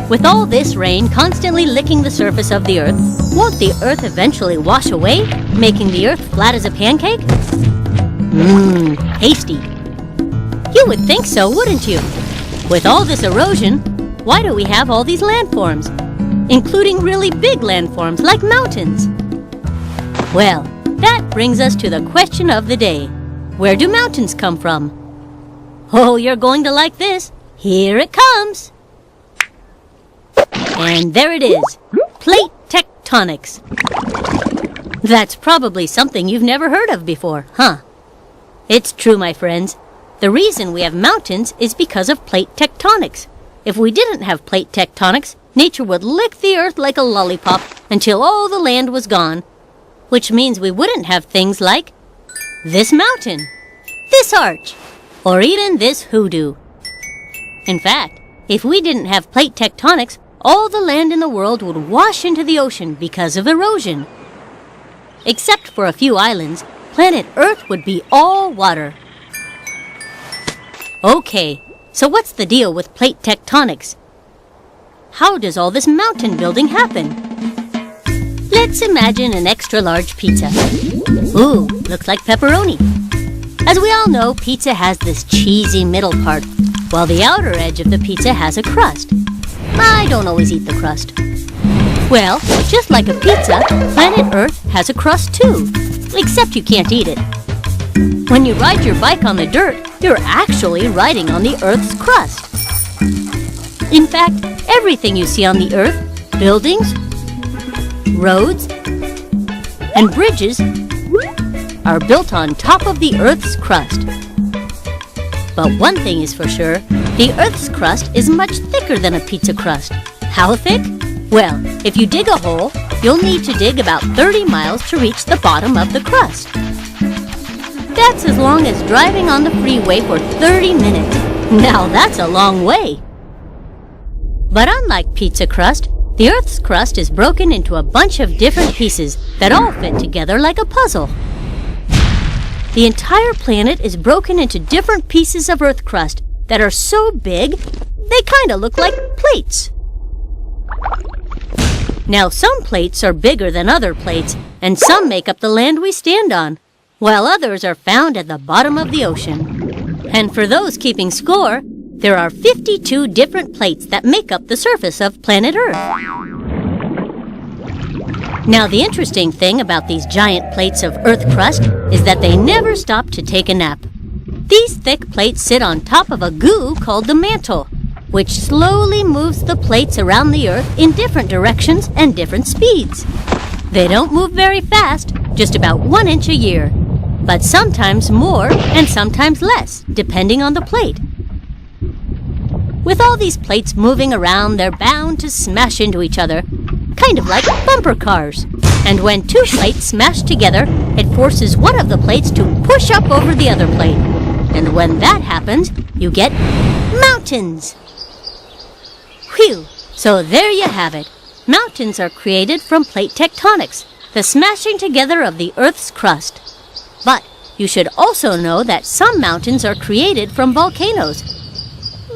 With all this rain constantly licking the surface of the Earth, won't the Earth eventually wash away, making the Earth flat as a pancake? Tasty. You would think so, wouldn't you? With all this erosion, why do we have all these landforms, including really big landforms like mountains? Well, that brings us to the question of the day. Where do mountains come from? Oh, you're going to like this. Here it comes. And there it is, plate tectonics. That's probably something you've never heard of before, huh? It's true, my friends. The reason we have mountains is because of plate tectonics. If we didn't have plate tectonics, nature would lick the Earth like a lollipop until all the land was gone, which means we wouldn't have things like this mountain, this arch, or even this hoodoo. In fact, if we didn't have plate tectonics, all the land in the world would wash into the ocean because of erosion. Except for a few islands, planet Earth would be all water. Okay, so what's the deal with plate tectonics? How does all this mountain building happen? Let's imagine an extra-large pizza. Ooh, looks like pepperoni. As we all know, pizza has this cheesy middle part, while the outer edge of the pizza has a crust. I don't always eat the crust. Well, just like a pizza, planet Earth has a crust too, except you can't eat it. When you ride your bike on the dirt, you're actually riding on the Earth's crust. In fact, everything you see on the Earth, buildings, roads, and bridges, are built on top of the Earth's crust. But one thing is for sure, the Earth's crust is much thicker than a pizza crust. How thick? Well, if you dig a hole, you'll need to dig about 30 miles to reach the bottom of the crust. That's as long as driving on the freeway for 30 minutes. Now that's a long way. But unlike pizza crust, the Earth's crust is broken into a bunch of different pieces that all fit together like a puzzle. The entire planet is broken into different pieces of Earth crust that are so big, they kind of look like plates. Now, some plates are bigger than other plates, and some make up the land we stand on, while others are found at the bottom of the ocean. And for those keeping score, there are 52 different plates that make up the surface of planet Earth. Now, the interesting thing about these giant plates of Earth crust is that they never stop to take a nap. These thick plates sit on top of a goo called the mantle, which slowly moves the plates around the Earth in different directions and different speeds. They don't move very fast, just about 1 inch a year, but sometimes more and sometimes less, depending on the plate. With all these plates moving around, they're bound to smash into each other, kind of like bumper cars. And when two plates smash together, it forces one of the plates to push up over the other plate. And when that happens, you get mountains. Whew! So there you have it. Mountains are created from plate tectonics, the smashing together of the Earth's crust. But you should also know that some mountains are created from volcanoes.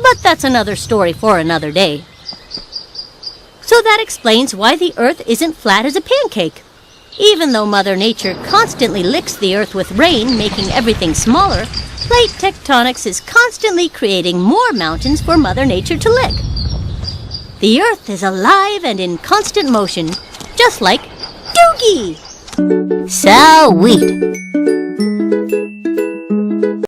But that's another story for another day. So that explains why the Earth isn't flat as a pancake. Even though Mother Nature constantly licks the Earth with rain, making everything smaller, plate tectonics is constantly creating more mountains for Mother Nature to lick. The Earth is alive and in constant motion, just like Doogie! Sweet!